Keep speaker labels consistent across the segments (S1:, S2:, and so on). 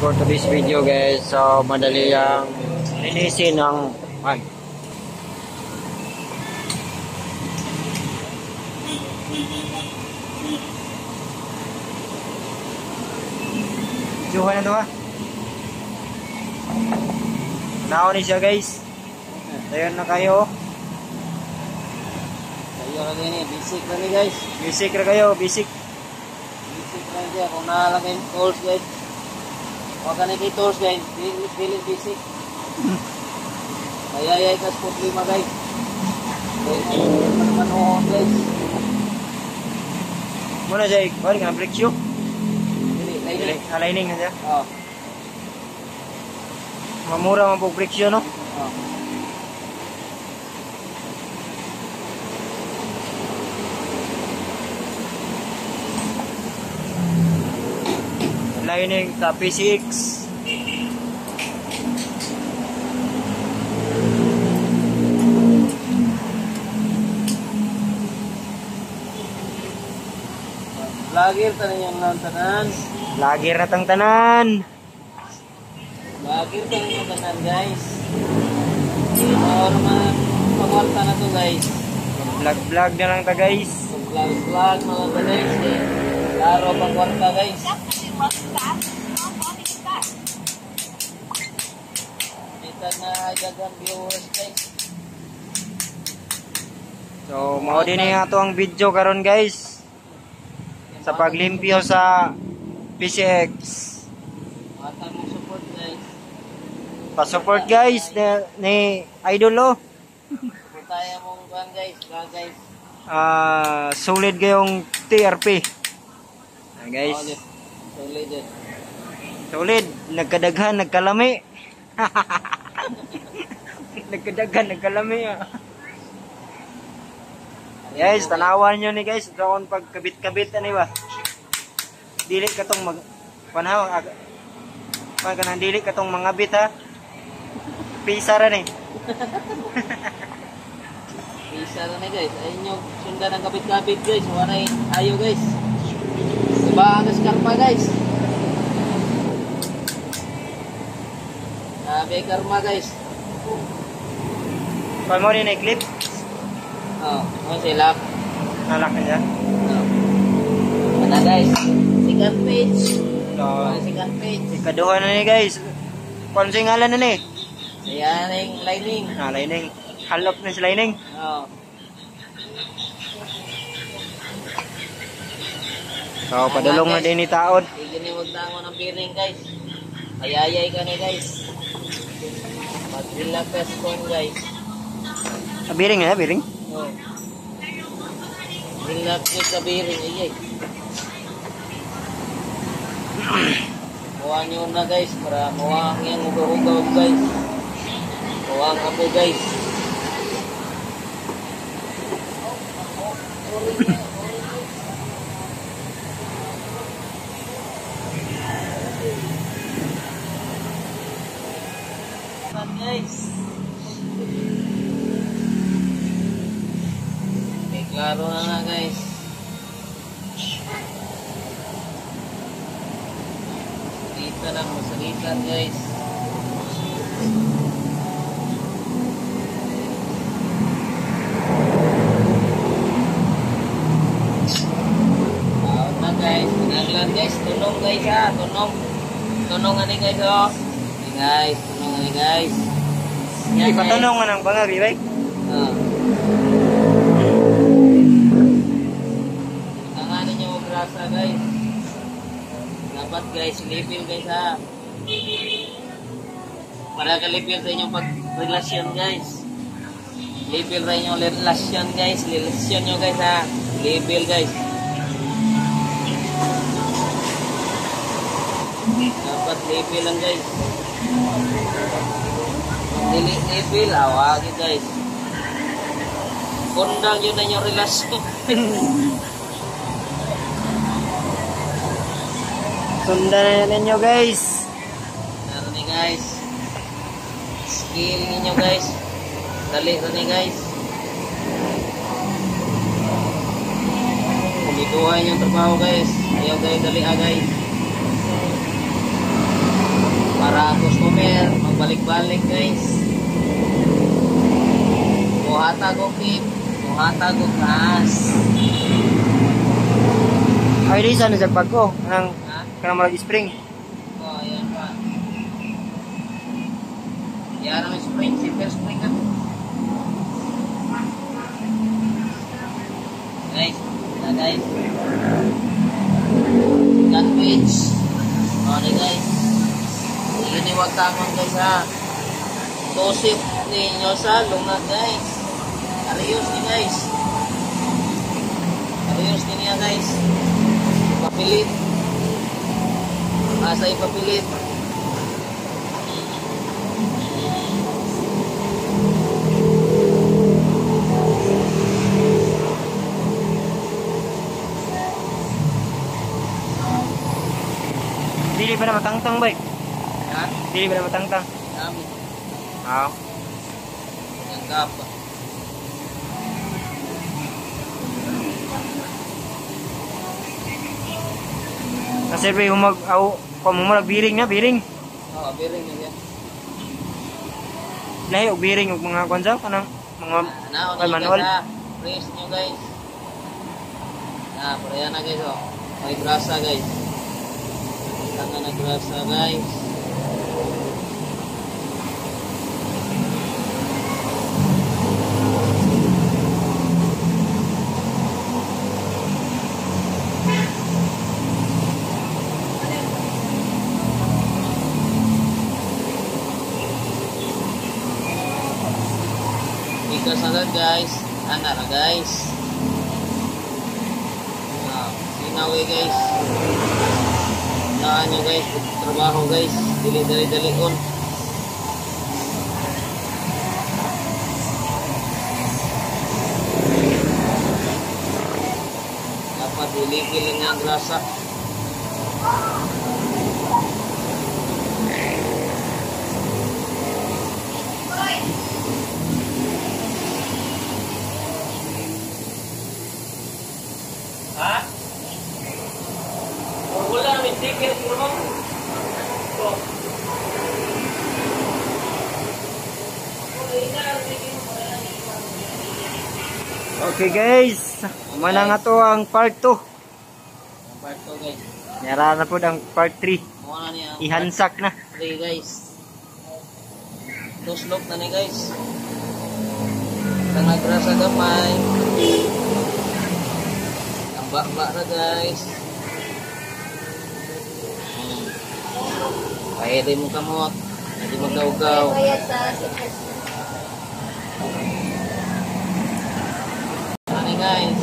S1: for today's video guys. So madali ang linisin ng pan. Juhan na ito ha. Naon ni siya guys. Ayan na kayo.
S2: Kayo na din eh. Basic na ni guys.
S1: Basic na kayo. Basic.
S2: Basic na niya. Kung nakalagay yung tools guys. Huwag ka na kay tools guys. Dili basic. Kaya kas problema guys. Kaya manuhon guys.
S1: Muna siya. Balik ka na brake shoe.
S2: Dili.
S1: Lining na siya.
S2: Oo.
S1: Mamura man po brake shoe no?
S2: Oo.
S1: Lining sa PCX.
S2: Vlogger tanan yung tanan.
S1: Lagir na tang tanan.
S2: Vlogger tanan yung tanan guys. Normal pagwalta na to guys.
S1: Vlog na lang ta guys.
S2: Vlog mga ta guys. Klaro pagwalta guys. Kita na dagang viewers guys.
S1: So mao din nga to ang video karon guys. Sa paglimpyo sa PCX.
S2: Mata mo support guys.
S1: Pa-support guys ni Idol oh.
S2: Putaya mong kuan guys, guys.
S1: Solid kayong TRP. Guys.
S2: Solid.
S1: Solid, nagkadaghan, nagkalami. Nagkadaghan, nagkalami. Guys, tanawan nyo ni guys. Doon pagkabit-kabit ano ba? Dili ka tong panahon. Pag kanang dili ka tong mga bit ha. Pisa ra ni.
S2: Pisa ra ni guys. Ayun yung sundan ng kabit-kabit guys. Waray ayo guys. Diba ang karma guys. Sabi karma guys.
S1: Kung mo rin i-clip,
S2: Oh, silap.
S1: nalak na siya.
S2: Ano guys? Second page.
S1: So,
S2: Second page.
S1: ikaduha na ni guys. Kung sing ngalan na ni?
S2: Ayan yung lining.
S1: Lining. Halop na si lining.
S2: Oh.
S1: So, padulong na din ni taon.
S2: Hindi ni wag tango ng bearing guys. Ayayay ka ni guys. Pag-relax phone guys.
S1: Biring na, biring.
S2: Oh. Relax sa bearing ayay. Kuha nyo na guys para muwang yung ugaw-ugaw guys. Muwang ako guys. Guys. Okay, klaro na guys. Salita lang, masalitan guys. Out na guys, pinaglan guys, tunong guys ha, tunong. Tunong ani guys oh. Okay guys, tunong ani guys.
S1: Hindi pa tanong nga ng bangabi, bay.
S2: Tanganin nyo magrasa guys. Dapat guys, level guys ha. Para ka-level sa inyong pag-relasyon guys. Level sa inyong relasyon guys. Relasyon nyo guys ha. Level guys. Dapat level lang guys. Dili level, awagin guys. Kundang yun na inyong relasyon.
S1: Sundan na ninyo guys.
S2: Ano ni guys? Skill ninyo guys. Dali rin ni guys. Kumituhan yung trabaho guys. Ayaw guys, dali guys. Magbalik-balik guys. Muhatag o kip. Muhatag o kas.
S1: Ay, di sana sa bag ko.
S2: Ha?
S1: Kanang mag spring.
S2: Oh, ayan pa. Yan ang spring. Silver spring ka. Guys. Na guys. Sandwich. Okay guys. Hindi wag tamang guys ha. Tosip ninyo sa lunga guys. Arios ni guys. Arios ni niya guys. Papilit. Masa ipapilit.
S1: Dili ba na matangtang ba?
S2: Ha?
S1: Dili ba na matangtang?
S2: Dami.
S1: Oo.
S2: Ang kapa.
S1: Kasi ba humag aw pamumurag biring na biring.
S2: Oo, biring na yan.
S1: Lahi og biring og mga konsa kanang mga
S2: Naon
S1: ay,
S2: nyo
S1: manual.
S2: guys ha. Praise nyo guys. Pareha na guys oh. May grasa guys. Tanga na grasa guys. Ikas agad guys. Ana na guys. Sinawi guys. Naan nyo guys. Trabaho guys. Dali-dali on. Dapat iligil lang ang grasa. Ha? Wala, may ticket mo.
S1: Okay guys, mana nga to ang part 2.
S2: Ang part 2 guys.
S1: Yara na po ang part 3.
S2: Muna niya ang
S1: Ihansak na.
S2: part 3 guys. Tuslok na ni guys. Ang nagrasa gamay. Ang bakba na guys. Pwede mo kamot. Hindi mo gaw-gaw. Ano guys?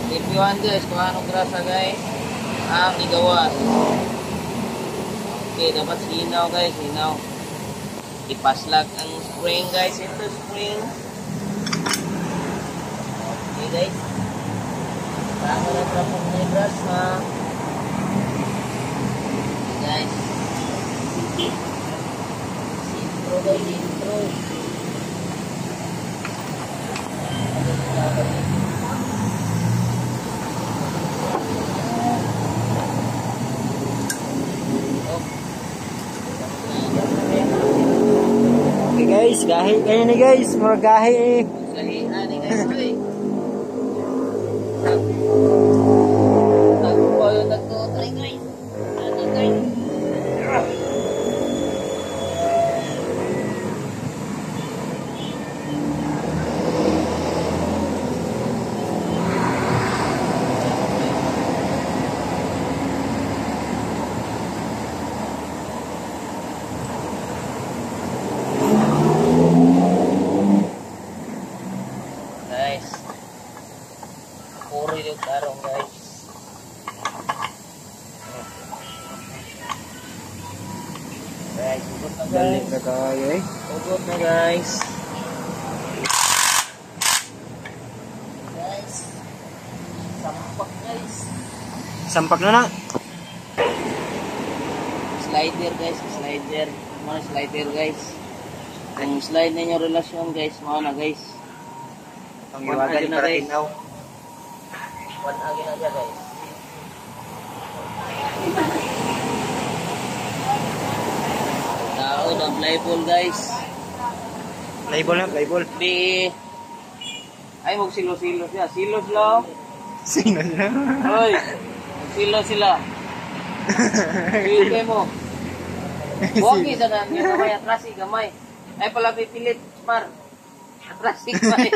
S2: Reviewan guys kung anong grasa guys. Ang igawas. Okay, dapat sinaw guys. Sinaw. Ipaslag ang spring guys. Ito spring. Okay guys. Tama na trapong na yung grasa. Okay guys. Intro guys. Intro.
S1: Okay guys, gahi kayo ni guys, mura gahi eh.
S2: Sahihan ni guys. Nagpo yung nagtutry guys. Ano guys? Guys, puri yung tarong guys. Guys, ugot na
S1: Dali
S2: guys.
S1: ka kayo eh.
S2: Ugot na guys. Guys, sampak guys.
S1: Sampak na na.
S2: Slider guys, slider. Mana slider guys. Ang slide ninyo relasyon guys, mau na guys.
S1: Ang
S2: One
S1: iwagan
S2: agin na,
S1: para
S2: guys.
S1: tinaw.
S2: One agin aja guys. Tao Mga playful guys.
S1: Playball na, playball.
S2: Di ay silo-silo siya. Silos lang.
S1: Sino na?
S2: Hoy. Silo sila. Sige mo. Huwag isa na yung gamay atrasi gamay. Ay pala pipilit Mar. Atrasi gamay.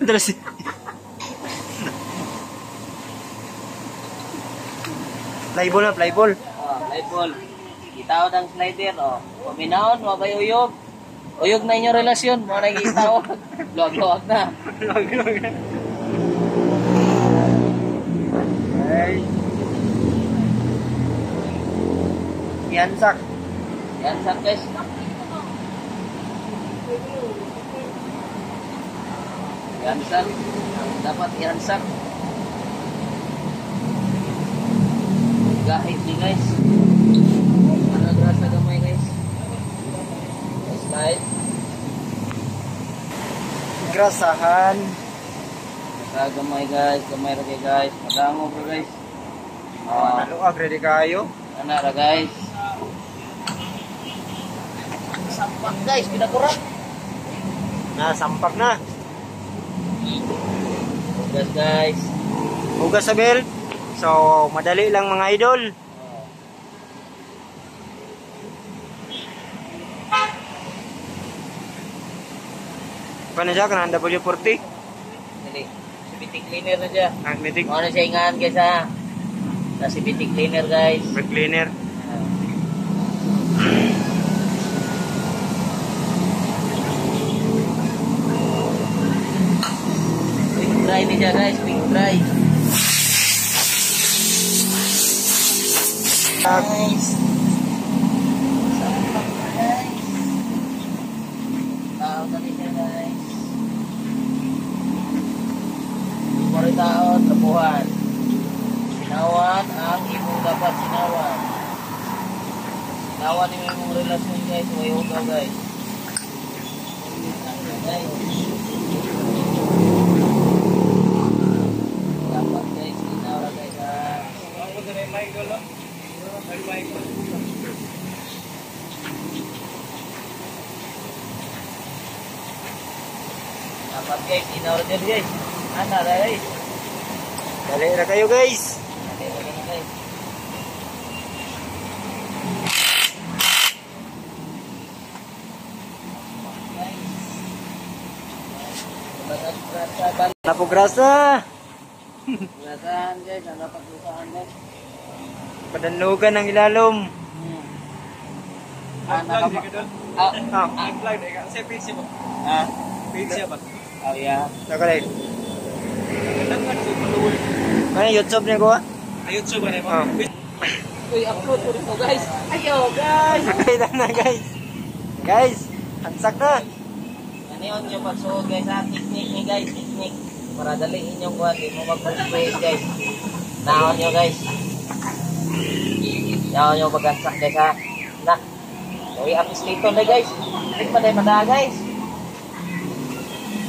S1: Terus playball na, playball.
S2: Oh, playful. Itaw ng slider oh. Paminaon, mabay uyog. Uyog na inyong relasyon, mo nakikita ko. Luwag-luwag na.
S1: Log na. Ay. Yansak.
S2: Yan, sak guys. Yan, sak. Dapat yan, sak. Gahit ni guys. Ano grasa gamay guys. Slide.
S1: Grasahan.
S2: Gamay guys, gamay ra kay guys. Madango bro guys. Ah,
S1: Naluag, ready kayo?
S2: ana ra guys. Sampak guys, pinakurat.
S1: Nasampak na.
S2: Hugas guys.
S1: Hugas sa belt. So, madali lang mga idol. Paano siya? Kanang W40?
S2: Dili. Si bitik cleaner na siya.
S1: Magnetic
S2: Ano siya ingaan guys ha? Sa si bitik cleaner guys.
S1: brake cleaner.
S2: Quick dry ni siya guys, quick dry. Guys. Sampak na guys. Tao na siya guys. Mori taon, tapuhan. Sinawan ang imong dapat sinawan. Sinawan yung imong relasyon guys, way ugaw guys. Guys. Dapat guys, sinawan guys ha. Dapat guys, sinawan dyan guys. Ana guys.
S1: Dali na kayo guys.
S2: Dali na guys.
S1: Napugrasa.
S2: Grasahan guys, ang dapat lusahan guys.
S1: Padanlugan ng ilalom.
S2: Oh yeah.
S1: Nakalay. Ano YouTube niya ko?
S3: YouTube ano mo?
S1: Oh.
S2: Uy, upload ko rin guys. Ayo guys.
S1: Nakita na guys. Guys, hansak na.
S2: Ano yun yung pagsuot guys ha? Technique ni guys, technique. Para daliin yung kuha, di mo mag-press guys. Naon nyo guys. Naon nyo pag-ansak guys ha. Na. Uy, apis dito na guys. Hindi pa tayo mada guys.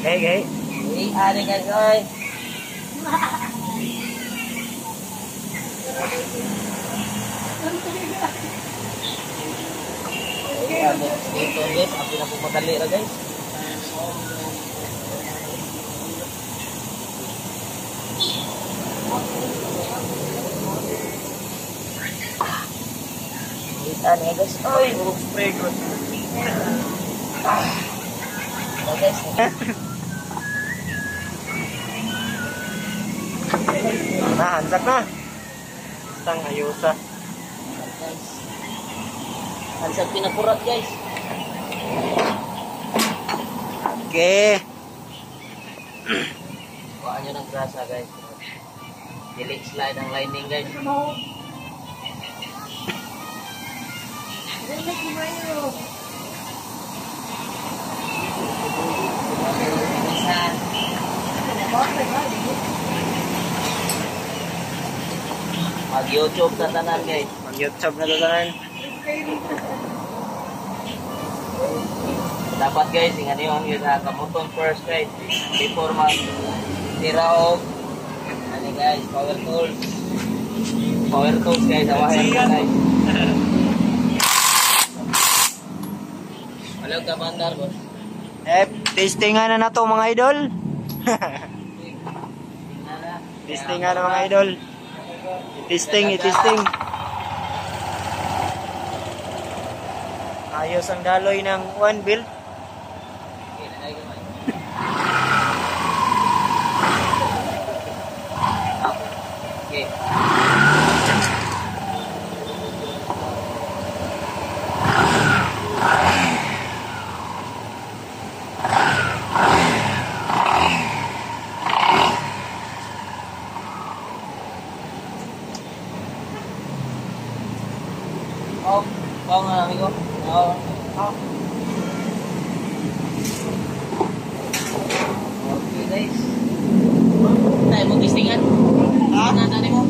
S1: Okay.
S2: Uy, ari guys oy. Ano dito guys, ang pinapumadali ra guys. Ano guys, oy,
S3: Spray ko.
S2: guys.
S1: Hansak na. Tang ayusa.
S2: Guys. Ang sa pinakurat guys.
S1: Okay.
S2: Kuhaan nyo ng grasa guys. Delete slide ang lining guys. Mag-YouTube na tanan guys.
S1: Mag-YouTube na tatanan.
S2: Dapat guys, ingat yun yung kamuton first guys. Before mag-tira og ano guys, power tools. Power tools guys, awahin mo guys. Bilog ka bandar, boss.
S1: Testingan na to mga idol. Testingan na mga idol. Itisting. Ayos ang daloy ng one build.
S2: Okay. Bawang nga amigo. Okay guys. Tayo mo testingan. Nandani mo.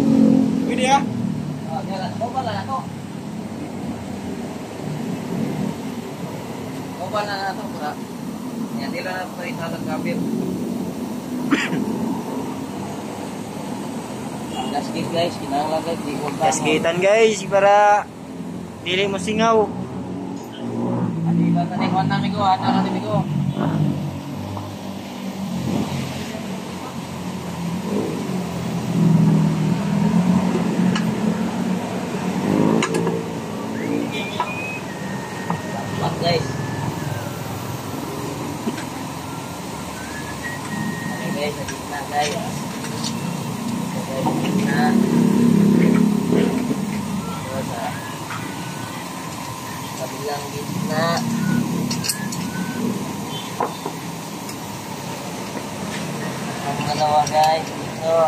S3: Pwede ya?
S2: Mobile na to. Mobile na to. Yan, nila na ito italag kabel. Gasket guys, kinahanglan guys.
S1: Gaskitan guys para dili mo singaw.
S2: Adiba na ni Juan namigo, ana na namigo. Mat guys. Okay guys, na guys. Na. Kabilang gitna. Ang dalawa guys, dito.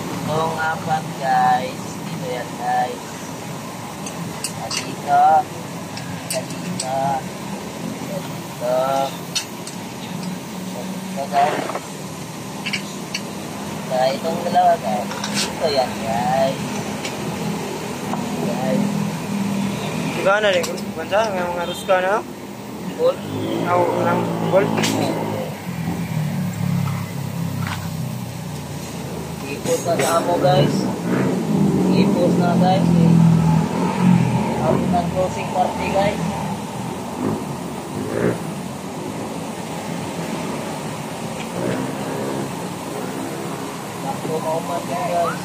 S2: Itong apat guys, dito yan guys. At dito. At dito. Dito. Dito guys. Nah, itong dalawa guys. Dito yan guys. Guys.
S1: Gana rin bansa may mga ruska na.
S2: Full.
S1: Aw nang gold.
S2: Ipos na sa amo guys. Ipos na guys. Out ng closing party guys. Takbo mauman yan guys.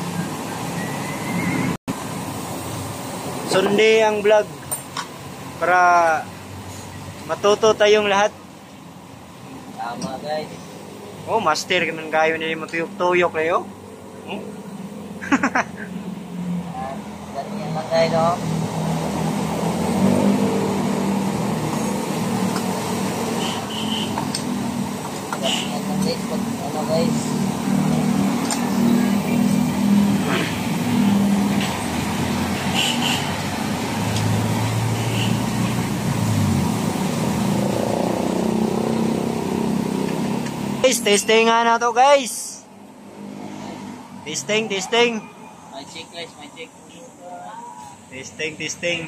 S1: Sunday ang vlog para matuto tayong lahat.
S2: Tama guys.
S1: Oh, master ka man kayo nila matuyok-tuyok kayo.
S2: Ganyan lang guys no. Ganyan lang guys pag ano guys.
S1: Guys, testing nga na to guys. Testing.
S2: My check guys, my check.
S1: Testing.